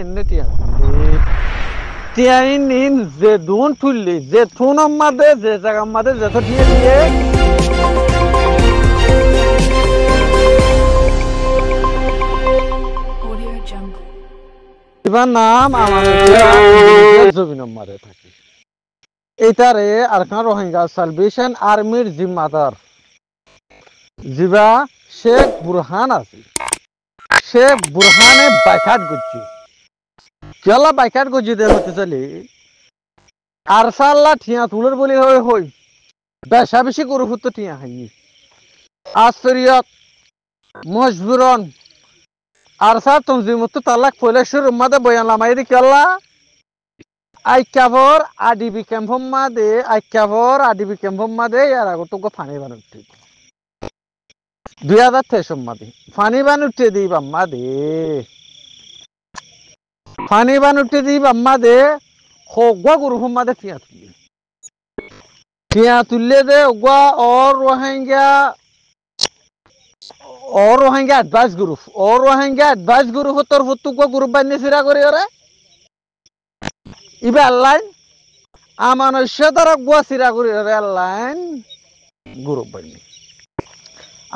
এনে টিয়াই নিন যে দুন তুললি যে থুন আমাদে যে জায়গা আমাদের যত টিয়ে দিয়ে এবার নাম আমাদের জমিন মারে থাকে এইটারে আর কান রোহিঙ্গা সালভেশন আর্মির জিম্মাদার জিবা শেখ বুরহান আছে শেখ বুরহানে বাইকাট করছে কেলা বাইকাট করছে দে হতে চলে আর সাল্লা ঠিয়া তুলের বলি হই বেশা বেশি গরু ফুট ঠিয়া হাইনি আশ্চর্যত মজবুরন আর সার তঞ্জিমত তালাক ফলেশ্বর উম্মাদে বয়ান লামাই দি কেলা আইকাভর আডিবি ক্যাম্পম মাদে আইকাভর আডিবি ক্যাম্পম মাদে ইয়ার আগত ফানি বানুতে 2023 মাদে ফানি বানুতে দি বাম্মা দে ফানি বানুতে দি বাম্মা দে হগwa গরু মাদে টিয়া তুললে দে ওগwa और रोहिंग्या एडवाइस ग्रुप তোর ফুতুকো গ্রুপ বানিয়ে ফিরা করি ওরে ইবে অনলাইন আমানস্য দ্বারা গুয়া সিরা করি ওরে অনলাইন গ্রুপ বানিয়ে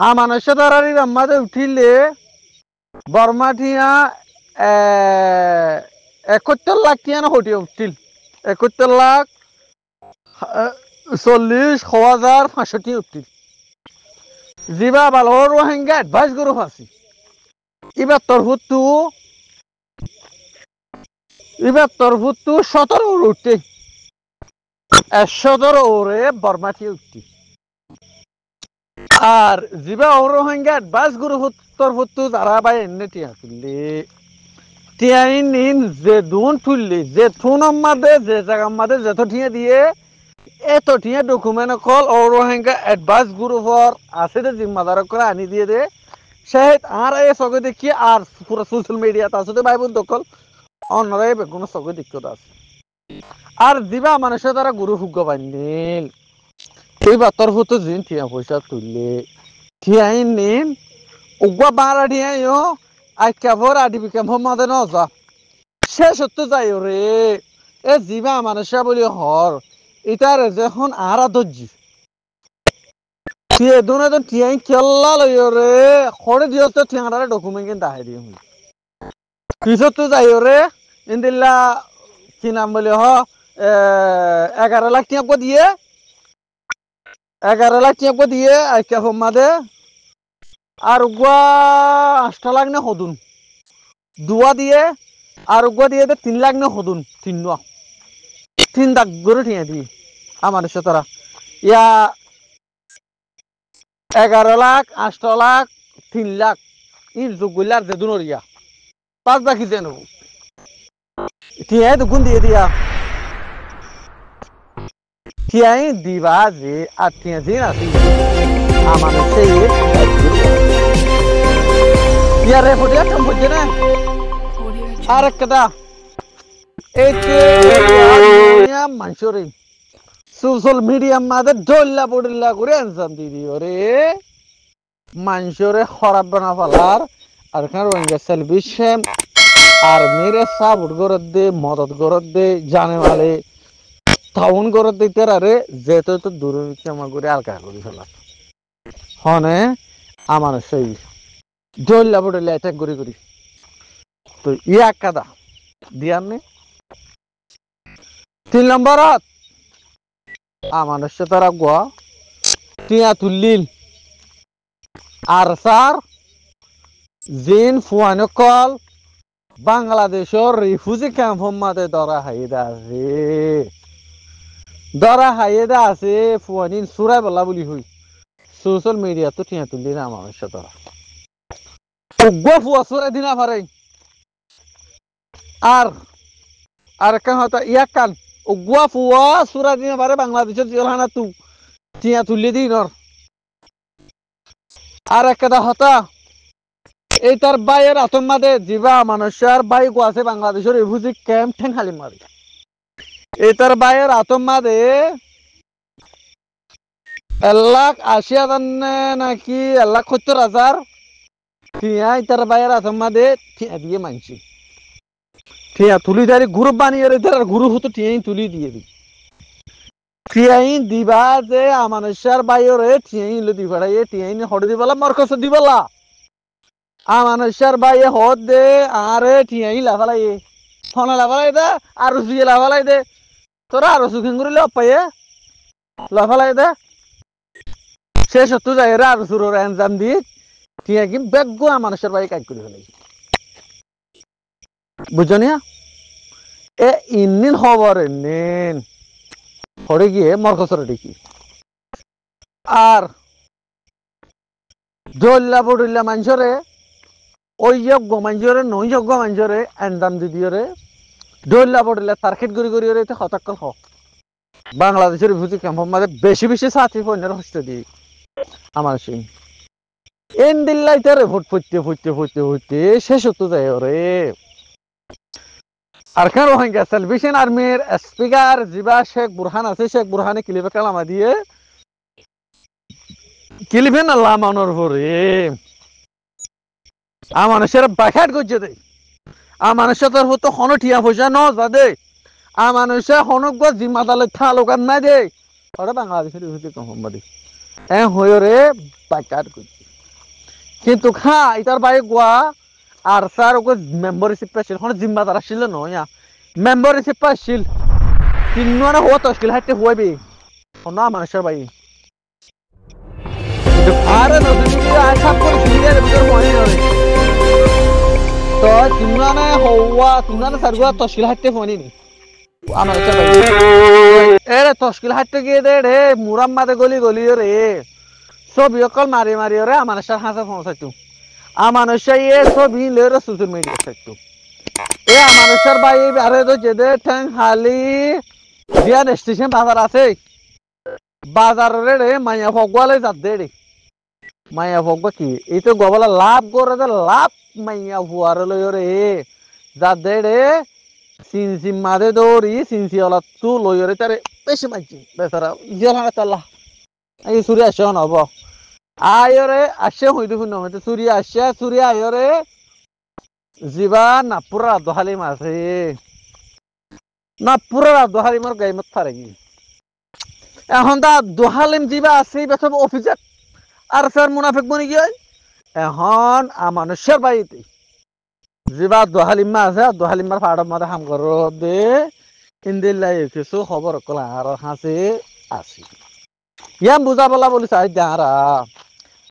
আমানস্য দ্বারা রি আমাদের উঠিলে বর্মাঠিয়া 71 লাখ টিয়া না হটিয়ে উঠিল 71 লাখ 40,500 উঠিল জিবা বালর রোহিঙ্গা এডভাইস গ্রুপ আছে এবার তোর ফুতু 17 উঠতে 17 ওরে বর্মাটি উঠতি আর জিবা রোহিঙ্গা এডভাইস গ্রুপ তোর ফুতু যারা ভাই এনে টিয়াই নিন যে দুন তুললি যে থুন আমাদে যে জায়গা আমাদের যত ঠিয়া দিয়ে এত ঠিয়া ডকুমেন্ট কল রোহিঙ্গা এডভাইস গ্রুপর আছে যে জিম্মাদার করে আনি দিয়ে দে শাহেদ আর এ সগে দেখি আর পুরো সোশ্যাল মিডিয়া তাছতে ভাই বোন দকল অন্যরাই কোনো সগে দিক্কত আছে আর দিবা মানুষের দ্বারা গুরু হুগ্গ বান্ধিল এই বাতর হতো জিন ঠিয়া পয়সা তুললে ঠিয়াই নিন উগ্বা বাড়া ঠিয়াইও আইকাভর আডিবি ক্যাম্পর মাদে ন যা শেষ হতে যাই রে এ জিবা মানুষা বলি হর এটার যখন আর দর্জি টিয়ে দুনে তো টিয়াই কেল্লা লই রে খড়ে দিও তো ঠিয়াটারে ডকুমেন্ট কিন্তু আহে দিও পিছত তো যাই রে ইন্দিল্লা কি নাম বলি 11 লাখ টিয়া দিয়ে 11 লাখ টিয়া দিয়ে আইকা মাদে আর উগুয়া 8 লাখ না হদুন দুয়া দিয়ে আর উগুয়া দিয়ে 3 লাখ না হদুন 3 লাখ গরু ঠিয়া দি আমার সাথে ইয়া 11 লাখ 8 লাখ 3 লাখ ইন জুগুলার যে দুনরিয়া 5 লাখ কি দেন ঠিয়াই তো গুন দিয়ে দিয়া ঠিয়াই দিবা যে আর ঠিয়া জিন আছে আমার সেই ইয়ার রেফোর্টিয়া কম হচ্ছে না আর একটা এইতে মানুষরে সোশ্যাল মিডিয়া মাঝে ডল্লা বডল্লা করে আনসাম দিদি ওরে মানুষরে খারাপ বানা ফেলার আর রোহিঙ্গা সেলিব্রেশন আর মেরে সাপোর্ট করে দে মদত করে দে জানে মালে টাউন করে দিতে আরে যেতে তো দুর্নীতি করে আলকা করে ফেলা হনে আমার সেই ডল্লা বডল্লা অ্যাটাক করি তো ইয়া কাদা দিয়ার নেই 3 নম্বরত আমার তারা গোয়া টিয়া তুললিল আর স্যার জিন ফুয়ানকল বাংলাদেশের রিফিউজি ক্যাম্প মাঝে ধরা হাইদা আছে ফুয়ানিন সুরাই বলা বলি হই সোশ্যাল মিডিয়া তো টিয়া তুললি না আমার তারা গোয়া ফুয়া সুরাই দিনা পারে আর কেন হতো ইয়াক কান গোয়া ফুয়া সুরা দিনা পারে বাংলাদেশের জিলহানা তু টিয়া তুললি দিন আর একটা হতা এই তার বাইয়ের আতম্মাদে জিবা মানুষের বাই আছে বাংলাদেশের রিফিউজি ক্যাম্প ঠেং হালি মারি এই তার বাইয়ের আতম্মাদে 1,80,000 নাকি 1,70,000 টিয়া এই তার বাইয়ের আতম্মাদে টিয়া দিয়ে মানছি ঠিয়া তুলি দাঁড়ি গ্রুপ বানিয়ে রেখে আর গ্রুপ হতো ঠিয়াই তুলি দিয়ে দি ঠিয়াই দিবা যে আমানুষার বাইরে ঠিয়াই ইলো দিবাড়াই ঠিয়াই হড়ে দিবালা মরকস দিবালা আমানুষার বাইরে হদ দে আরে ঠিয়াই লাফালাই ফোনা লাফালাই দে আর সুয়ে লাফালাই দে তোরা আর সুখিন করিলে অপায়ে লাফালাই দে সে সত্য জায়গা আর সুরোর এনজাম দিয়ে ঠিয়া কি বেগ্য আমানুষার বাইরে কাজ করে ফেলাই বুঝনিয়া এ ইন্নিন খবর নিন পড়ে গিয়ে মরকসরে দেখি আর জল্লা বড়িল্লা মানুষরে ওই যোগ্য মানুষরে নই যোগ্য মানুষরে এন্দাম দিদিওরে জল্লা বড়িল্লা টার্গেট করি করি রে হতাক্কল হ বাংলাদেশের রিফিউজি ক্যাম্পের মাঝে বেশি বেশি ছাত্রী পণ্যের হস্তে দিই আমার সিং এন দিল্লাইতে ভোট ফুটতে ফুটতে ফুটতে ফুটতে শেষ হতে যায় রে আর কেন রোহিঙ্গা সেলভেশন আর্মির স্পিকার জিবা শেখ বুরহান আছে শেখ বুরহানে ক্লিপে কালামা দিয়ে ক্লিপে না লামানোর পরে মানুষের বাখাট করছে দে মানুষের তোর হতো হন ঠিয়া পয়সা ন যা দে মানুষের হনক জিম্মাদালে থালোকান নাই দে ওরা বাংলাদেশের হচ্ছে কমবাদি হয়ে রে বাখাট করছে কিন্তু খা এটার বাইরে গোয়া আর স্যার ওকে মেম্বারশিপ পাইছিল হন জিম্মাদার আসছিল নয়া মেম্বারশিপ পাইছিল তিন মানে হওয়া তশকিল হাইতে হইবে না মানুষের বাইরে আরে নতুন আসাম করে সুবিধার ভিতর মনে করে তো তিনজনে হওয়া তিনজনে সারগুয়া তশকিল হাইতে ফোনি নি আমার এরে তশকিল হাইতে গিয়ে দে রে মুরাম্মাদে গলি গলি রে ছবি অকল মারি মারি রে আমার সাথে হাসা পৌঁছাইতো আমানুষাই এ ছবি লেরে সোশ্যাল মিডিয়া থাকতো এ আমানুষার ভাই আরে তো যেদে ঠ্যাং হালি বিয়ান স্টেশন বাজার আছে বাজারে রে মাইয়া ভগওয়ালে যাত দে রে মাইয়া ভগবা কি এই তো গবলা লাভ করে দে লাভ মাইয়া ভুয়ার লই রে যাত দে রে সিনসি মাদে দৌড়ি সিনসি ওলা তু লই রে তারে বেশি মাইছি বেচারা জেলা তাল্লা এই সুরি আসে হব আয়রে আসে হইতে শুন হইতে সুরি আসে সুরি আয়রে জিবা না পুরা দহালিম আছে না পুরা দহালিমর গাইমত ফারে কি এখন তা দহালিম জিবা আছে বেসব অফিসার আর স্যার মুনাফিক বনি গিয়ে এখন মানুষের বাড়িতে জিবা দহালিমা আছে দহালিমার ফাড়ার মধ্যে হাম কর দে ইন্দিল্লাই কিছু খবর কলা আর হাসে আসি ইয়াম বুঝা বলা বলি চাই যারা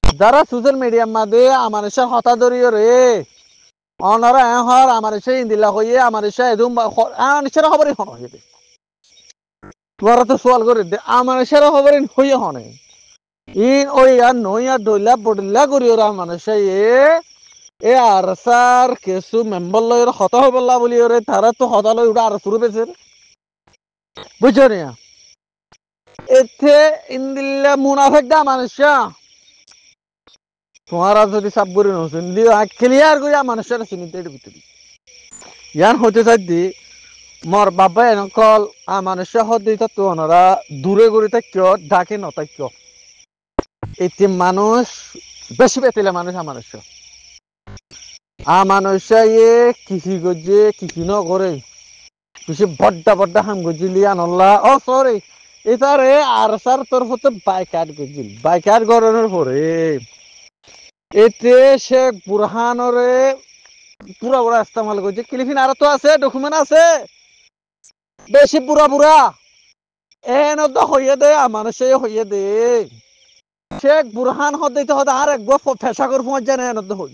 যারা সোশ্যাল মিডিয়ার মাঝে মানুষের হতা ধরিয়ে রে অনারা এহর মানুষে ইন্দিল্লা হইয়ে মানুষে এদম মানুষের খবরই হন হয়ে তোরা তো সোয়াল করে দে মানুষের খবরই হইয়ে হনে ইন ওই আর নইয়া ডইলা বডলা করি ওরা মানুষে এ আর স্যার কিছু মেম্বার লয়ের হতা হবলা বলি ওরে তারা তো হতা লই ওটা আর শুরু পেয়েছে বুঝছো না এতে ইন্দিল্লা মুনাফেক দা মানুষা তোমারা যদি সাব করে নছেন দিও ক্লিয়ার করে মানুষের চিনিতে ভিতরে ইয়ান হতে চাইদি মোর বাবা এনেকল মানুষের হতে তো ওনারা দূরে করে থাকো ডাকে নথাক্য এতে মানুষ বেশি পেতিলে মানুষ মানুষ মানুষে কৃষি গজে কৃষি ন করে বেশি বড্ডা বড্ডা হাম গজিলি আনল্লা ও সরি এটারে আর স্যার তোর হতে বাইকাট গজিল বাইকাট গরনের পরে এতে শেখ বুরহানরে পুরা পুরা ইস্তেমাল করছে ক্লিফিন আর তো আছে ডকুমেন্ট আছে বেশি পুরা পুরা এন তো হইয়ে দে মানুষে হইয়ে দে শেখ বুরহান হতে হতে আর একবার ফেসাকর পৌঁছ যায় না এন তো হই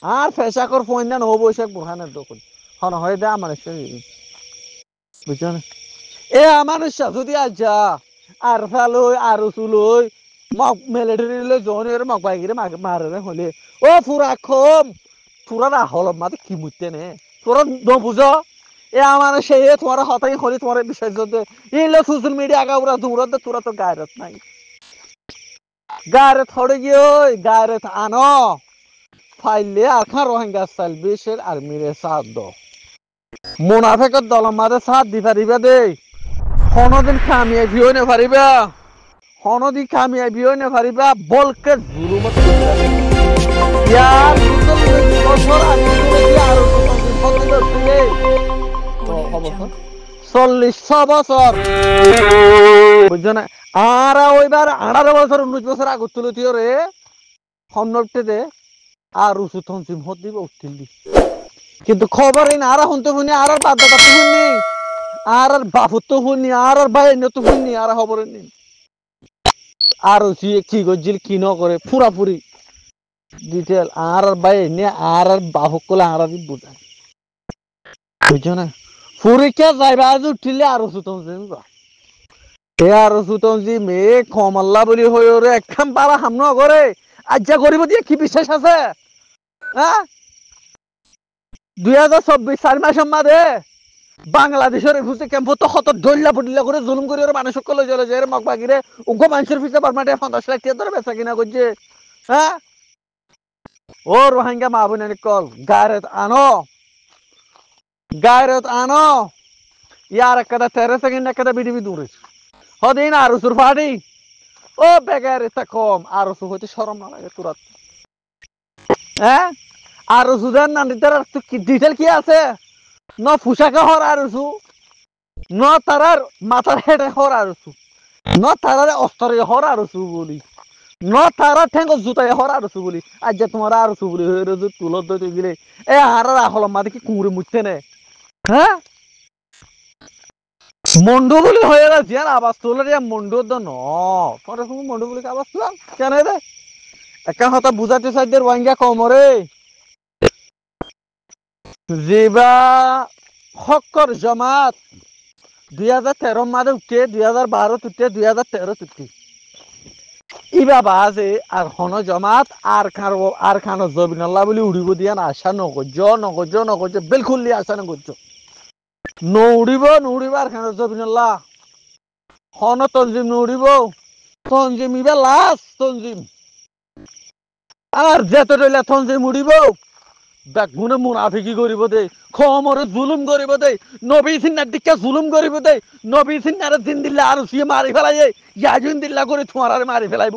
আর ফেসাকর পৌঁছ না হবো শেখ বুরহানের দখল হন হয়ে দে মানুষে বুঝছো না এ মানুষ যদি আজা আর ফালই আর চুলই মক মিলিটারি লে জনের মক বাইগিরে মারে হলে ও পুরা কম পুরা না হল মাতে কি মুতে নে তোরা ন বুঝো এ আমার সেই তোমার হতাই হলি তোমার বিষয় যদি ইলে সোশ্যাল মিডিয়া আগা পুরা দূরত তোরা তো গায়রত নাই গায়রত হড়ে গিয়ে গায়রত আনো ফাইলে আর খান রোহিঙ্গা সালভেশন আর্মিরে সাথ দ মুনাফিকের দল মাঝে সাথ দি পারিবা দে কোনদিন কামিয়াবি হই না পারিবা হনদি কামিয়াবি হই না পারিবা বলকে জুলুমত ইয়ার বছর আগে আর বছর 40 বছর বুঝছো না আর ওইবার 18 বছর 19 বছর আগত তুলে দিও রে হন্নটে দে আর উসু তনসিম হত দিব উঠিলি কিন্তু খবরই না আর হনতে শুনি আর বাধ্যতা তো শুনি আর বাপু তো শুনি আর ভাই তো শুনি আর খবরই নেই আর উসি কি গজিল কি ন করে পুরাপুরি ডিটেল আর ভাই নে আর বাপু কলে আর বুঝায় বুঝছো না পরীক্ষা যাইবা আজ উঠিলে আর উসু তনসিম এ আর উসু তনসিম মে কমাল্লা বলি হই ওরে একখান পারা হামন করে আজ্জা করিব দিয়ে কি বিশ্বাস আছে হ্যাঁ 2024 4 মাসের মাঝে বাংলাদেশের ঘুষে ক্যাম্প তো কত ডল্লা পড়িলা করে জুলুম করে মানুষ সকলে চলে যায় মগ বাগিরে উগ্র মানুষের পিছিয়ে পারমাটে 50 লাখ টাকা ধরে বেচা কিনা করছে হ্যাঁ ও রোহিঙ্গা মা বোনের কল গায়রত আনো ইয়ার একটা 13 সেকেন্ড একটা বিডিবি দূরে হদিন আর উসুর ফাড়ি ও বেগার এটা কম আর উসু হইতে শরম না লাগে তুরাত হ্যাঁ আর উসুদের না ডিটেল কি আছে ন ফুসাকে হর আর উসু ন তারার মাথার হেডে হর আর উসু ন তারার অস্তরে হর আর উসু বলি ন তারা ঠেঙ্গ জুতাই হর আর উসু বলি আজ যে তোমার আর উসু বলি হয়ে রোজ তুলত দইতে গেলে এ হারার আহলম মাঝে কি কুমড়ে মুছতে নে হ্যাঁ মন্ডু বলি হয়ে গেছে আর আবাস তোলে মন্ডু তো ন তোর মন্ডু বলি আবাস তোলা কেন রে একটা কথা বুঝাতে চাইদের ওয়াঙ্গা কমরে যেবা হকর জমাত 2013 মাঝে উঠে 2012 উঠে 2013 উঠে ইবা বাজে আর হন জমাত আর খানো জবিনাল্লাহ বলি উড়িব দিয়া না আশা নগজ বিলকুল আশা নগজ নউড়িব আর খানো জবিনাল্লাহ হন তঞ্জিম নউড়িব তঞ্জিম ইবা লাস্ট তঞ্জিম আর যেতে রইলে তঞ্জিম উড়িব বেগুনে মুনাফিকি করিব দে খমরে জুলুম করিব দে নবী সিন্নার দিকে জুলুম করিব দে নবী সিন্নারে দিন দিল্লা আর সিয়ে মারি ফেলাই ইয়াজুন দিল্লা করে তোমার আর মারি ফেলাইব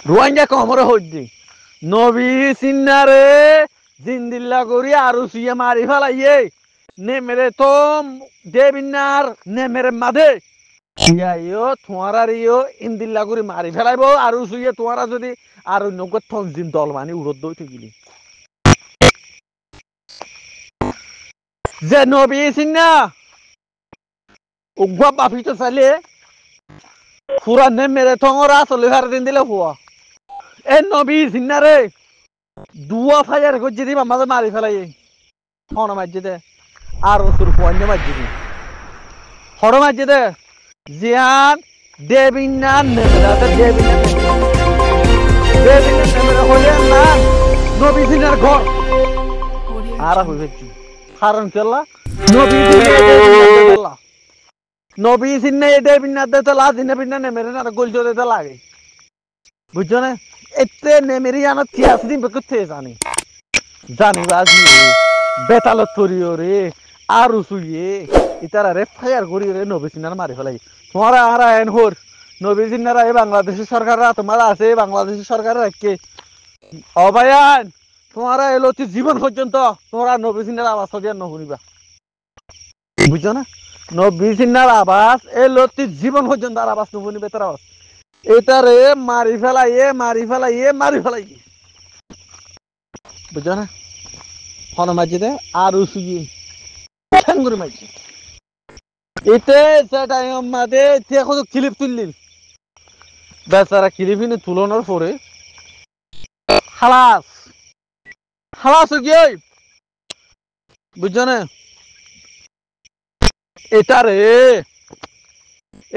রোহিঙ্গা কমরে হইদি নবী সিন্নারে দিন দিল্লা করি আর সিয়ে মারি ফেলাইয়ে নে মেরে তো দেবিনার নে মেরে মাদে ইয়ো তোমার আর ইয়ো ইন্দিল্লা করে মারি ফেলাইব আর শুয়ে তোমারা যদি আর নগদ তঞ্জিম দল মানে উড়ত দই থাকিলি যে নবী সিন্না উগ্র বাফি তো চাইলে পুরা নে মেরে থঙরা চলে হার দিন দিলে হুয়া এ নবী সিন্না রে দুয়া ফায়ার করছে দিবা মাঝে মারি ফেলাই হন মাঝে দে আর ওসুর পয়েন্টে মাঝে দি হর মাঝে দে জিয়ান দেবিনা নেমেরা দেবিনা নেমেরা হলে না নবী সিনার ঘর আর হইছে কারণ কেলা নবী সিন্না দেবিনা দেতে লাদিনে বিনা নেমেরে না গোল জোরে দে লাগে বুঝছো না এতে নেমেরি আনা তিয়াস দিন বকতে জানি বাজি বেতালত করিও রে আর উসুইয়ে ইতারা রে ফায়ার করি রে নবী সিনার মারি ফেলাই তোমারা আর আইন হোর নবী সিনারা এই বাংলাদেশের সরকাররা তোমারা আছে বাংলাদেশের সরকারের রাখকে অবায়ান তোমারা এলোতি জীবন পর্যন্ত তোমরা নবী সিনার আওয়াজ দিয়ে নহুনিবা বুঝছো না নবী সিনার আওয়াজ এলোতি জীবন পর্যন্ত আর আওয়াজ নহুনিবে তার আওয়াজ এটারে মারি ফেলাই বুঝছো না হন মাঝে আর উসুই ঠ্যাঙ্গুর মাঝে এতে সেটা মাঝে এখন ক্লিপ তুললিল বেচারা ক্লিপিনে তুলনার পরে হালাস কি বুঝছো না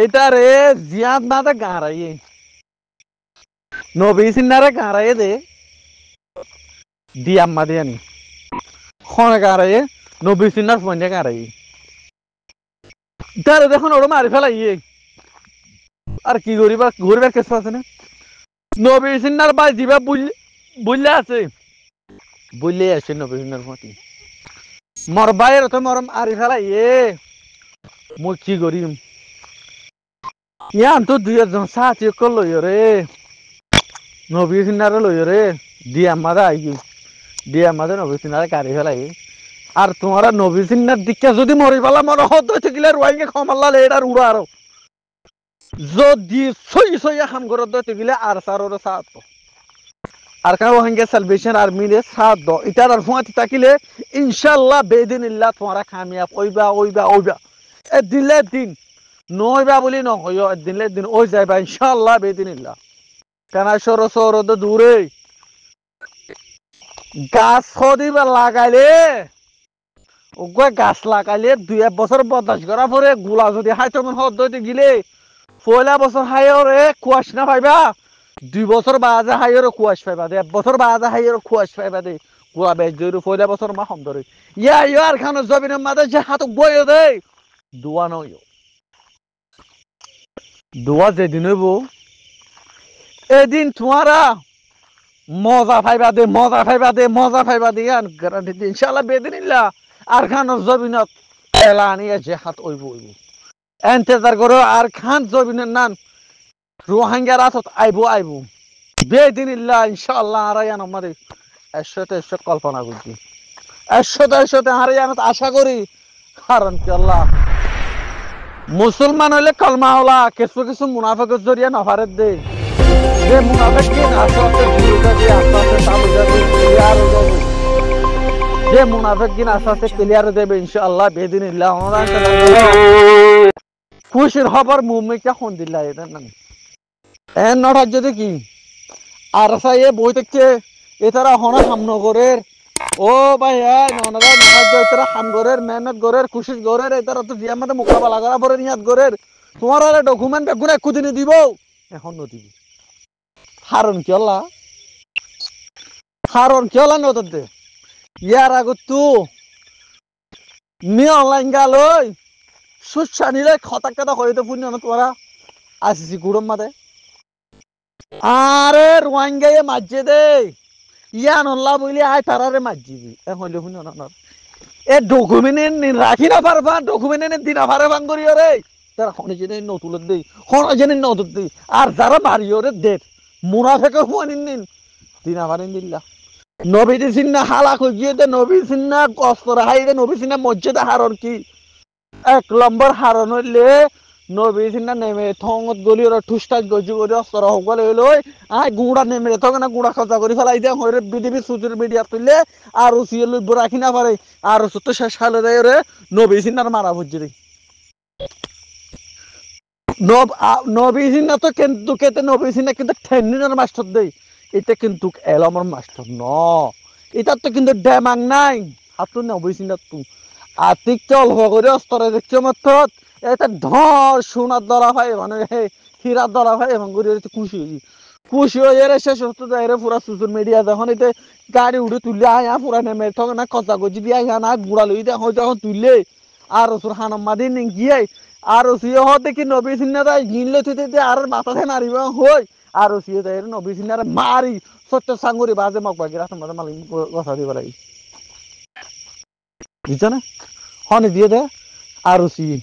এটারে জিয়াদ না দে গাঁড়াইয়ে নবী সিন্নারে গাঁড়াইয়ে দে দিয়াম্মা দিয়ানি খনে গাঁড়াইয়ে নবী সিন্নার ফোনে গাঁড়াইয়ে তারে দেখুন ওরা মারি ফেলাইয়ে আর কি গরিবার কেস আছে না নবী সিন্নার বাই দিবা বুঝলে আছে নবী সিন্নার মতি মর বাইর তো মরম আরি ফেলাইয়ে মই কি করিম ইয়ান তো 2 জন সাথী কল লইও রে নবী সিন্নারে লইও রে দিয়া মারা আইগি দিয়ে আমাদের নবী সিনারে গাড়ি ফেলাই আর তোমারা নবী সিনার দিকে যদি মরি পেলা মনে হত গেলে রোহিঙ্গা খমাল্লা এটার উড়া আরো যদি সই সইয়া খাম করে দইতে গেলে আর সারোর সাথ আর কারো রোহিঙ্গা সালভেশন আর্মিরে সাথ দ এটার আর ফুয়াতি থাকিলে ইনশাআল্লাহ বেদিনিল্লাহ তোমারা কামিয়াব ওইবা ওইবা ওইবা এ দিলে দিন নইবা বলি নহয় দিলে দিন ওই যাইবা ইনশাআল্লাহ বেদিনিল্লাহ কেন সর সর দূরে গাছ সদিবা লাগাইলে ওগুলো গাছ লাগাইলে 2-1 বছর বদাস করা পরে গুলা যদি হাইতে মন হদ দইতে গিলে পয়লা বছর হাইরে কুয়াশ না পাইবা 2 বছর বাজে হাইরে কুয়াশ পাইবা দে 1 বছর বাজে হাইরে কুয়াশ পাইবা দে গুলা বেজ জইরু পয়লা বছর মা হম ধরে ইয়ার খানো জবিনের মাঝে যে হাত বইও দে দোয়া নয় দোয়া যেদিন হইব এদিন তোমারা মজা পাইবা দে মজা পাইবা দে মজা পাইবা দে গ্যারান্টি দিন ইনশাআল্লাহ বেদিনিল্লাহ আর খানো জবিনত এলানিয়া যে হাত ওইব ওইব এন্তেজার করো আর খান জবিনের নাম রোহিঙ্গার আতত আইবো আইবো বেদিনিল্লাহ ইনশাআল্লাহ আরায়ান আমাদের একশোতে 100 কল্পনা করছি একশোতে আরায়ানত আশা করি কারণ কি আল্লাহ মুসলমান হইলে কলমা হলা কিছু কিছু মুনাফিকের জরিয়া নফারের দে যে মুনাফিক কি আস্তে আস্তে ঘুরে যাবে আস্তে আস্তে চালু যাবে ক্লিয়ার হয়ে যাবে যে মুনাফিক কি আস্তে আস্তে ক্লিয়ার হয়ে যাবে ইনশাআল্লাহ বেদিনিল্লাহ খুশির খবর মুমিকে কোন দিল্লা এটা না এন নটার যদি কি আর সাইয়ে বই থেকে এতারা হনা হামনগরের ও ভাই ননারা ননার জয়তারা হামগরের মেহনত গরের খুশির গরের এতারা তো জিয়া মধ্যে মোকাবেলা করা পরে নিয়াত গরের তোমার আরে ডকুমেন্ট বেগুন এক দিনে দিব এখন নদিবি হারন কি আল্লাহ নদতে ইয়ার আগত তু নি অনলাইন গালই সুচ্ছা নিলে খতাক কথা হইতে পুণ্য না তোরা আসিছি গুড়ম মাদে আরে রোহিঙ্গায়ে মাঝে দে ইয়ান আল্লাহ বলি আয় তারারে মাঝিবি এ হইলে পুণ্য না এ ডকুমেন্ট রাখি না পারবা ডকুমেন্ট দিনা পারে ভাঙ করিও রে তারা খনে জেনে নতুলত দেই খনে জেনে নতুল দেই আর যারা মারিও রে দেখ মুনাফেকে হুয়ানিন নিন দিনা পারেন দিল্লা নবী সিন্না হালাক হয়ে গিয়ে দে নবী সিন্না কষ্ট হাই দে নবী সিন্না মসজিদে হারন কি 1 নম্বর হারন হইলে নবী সিন্না নেমে থঙত গলি ওরা ঠুসটাস গজি করে অস্ত্র হকলে লই আই গুড়া নেমে থঙ না গুড়া খজা করে ফেলাই দে হইরে বিডিবি সুজুর মিডিয়া তুললে আর উসিয়ে লই রাখি না পারে আর সত্য শেষ হালে দেয় রে নবী সিন্নার মারা বুঝি নবী সিন্না তো কিন্তু কেতে নবী সিন্না কিন্তু ঠেন্নিনের মাস্টার দেই এটা কিন্তু এলমর মাস্টার ন এটা তো কিন্তু ডেমাং নাই হাতু নবী সিন্না তু আতিক চল করে অস্তরে দেখছো মাত্র এটা ধর সোনার দরা ভাই মানে হীরার দরা ভাই এবং খুশি হয়ে রে শেষ হতো রে পুরা সোশ্যাল মিডিয়া যখন এতে গাড়ি উড়ে তুললে আয়া পুরা নেমে তখন না কচা গজি দিয়ে আয়া না গুড়া লই দেয় যখন তুললে আর ওসুর হানম মাদি নিয়ে গিয়ে আর ওসিয়ে হ দেখি নবী সিন্নারা গিনলে তুই আর মাথাতে মারিব হই আর ওসিয়ে দেয় নবী সিন্নারা মারি সত্য সাঙ্গুরি বাজে মক বাকি রাস্তার মাঝে মালিক কথা দিব লাগে বুঝছো না হনে দিয়ে দে আর ওসিয়ে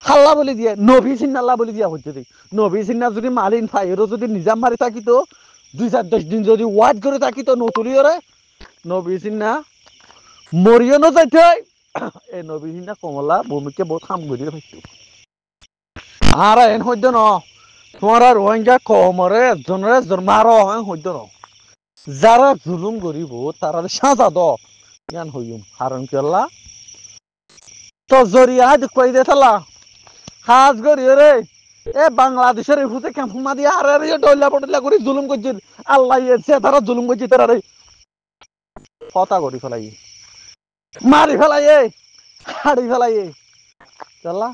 হাল্লা বলি দিয়ে নবী সিন্না আল্লাহ বলি দিয়া হচ্ছে দেখ নবী সিন্না যদি মালিন ফাইরও যদি নিজাম মারি থাকিত 2-4-10 দিন যদি ওয়াজ করে থাকিত নতুলিও রে নবী সিন্না মরিও ন যাইতে এই নবী সিন্না কমলা ভূমিকে বহুত কাম করে পাইছো আর এন হইতো ন তোমার রোহিঙ্গা কমরে একজনের মার হইতো ন যারা জুলুম করিব তারা সাজা দ জ্ঞান হইম কারণ কি আল্লাহ তো জরিয়া দেখুয়াই দে থালা হাজ করি রে এ বাংলাদেশের হুতে ক্যাম্পমা দিয়ে আর ডইলা পটলা করে জুলুম করছিল আল্লাহ এসে তারা জুলুম করছে তারা রে কথা করি ফেলাই মারি ফেলাই হাড়ি ফেলাই চলা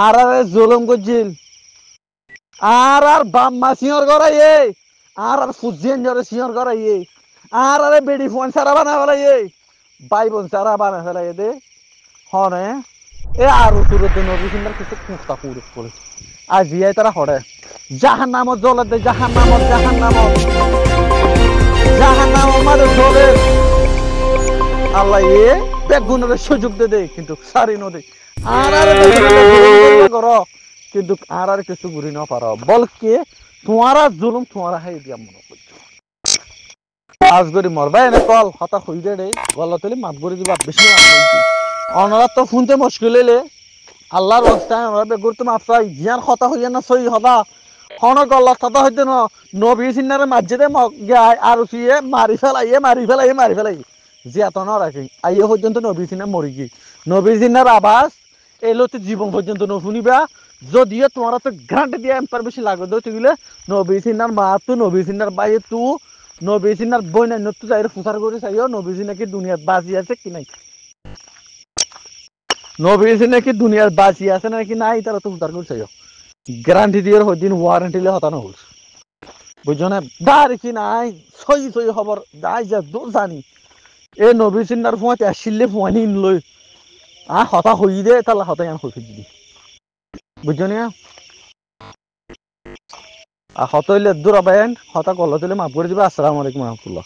আর জুলুম করছিল আর বাম্মা সিঁড় করাই আর ফুজিয়ান জরে সিঁড় করাই আর বেডি ফোন সারা বানা ফেলাই বাই বোন সারা বানা ফেলাই দে হনে এ আর সুরতে নবী সিন্দার কিছু কুস্তা পুরুষ করে আর জিয়াই তারা হরে জাহান নামত জ্বলে দে জাহান নামত আমাদের জ্বলে আল্লাহ বেগুনের সুযোগ দে কিন্তু সারি নদী আর করো কিন্তু আর কিছু ঘুরি না পারো বলকে তোমারা জুলুম তোমারা হাই দিয়া মনে করছো আজ করি মরবা এনে কল হতা হই দে গলা মাত করে দিবা বেশি মাত বলছি অনরা তো শুনতে মুশকিল হইলে আল্লাহর অবস্থায় আমরা বেগুর তো মাপ চাই জিয়ার হতা হইয়া না সই হতা হন গল্লা হতা হইতে ন নবী সিনারে মাঝে গায় আর উঠিয়ে মারি ফেলাই যে এত ন রাখি আইয়ে পর্যন্ত নবী সিনা মরি গি নবী সিনার আবাস এলো তো জীবন পর্যন্ত ন শুনিবা যদিও তোমার তো গ্রান্ট দিয়ে এম্পার বেশি লাগবে তুইলে নবী সিনার মা তো নবী সিনার বাইয়ে তু নবী সিনার বই নাই নতু যাই ফুসার করে চাইও নবী সিনা কি দুনিয়াত বাজি আছে কি নাই নবী সিনা কি দুনিয়ার বাজি আছে নাকি নাই তারা তো ফুসার করে চাইও গ্যারান্টি দিয়ে হদিন ওয়ারেন্টি লে হতানো হল বুঝছো না দাঁড়ি কি নাই সই খবর যাই যা দূর জানি এ নবী সিনার ফুয়াতে আসলে ফুয়ানি লই হতা হই দে তাহলে হতাই আমি হই দিদি বুঝছো না হতইলে দূর আবাইন হতা কল হতইলে মাফ করে দিবা আসসালামু আলাইকুম রহমতুল্লাহ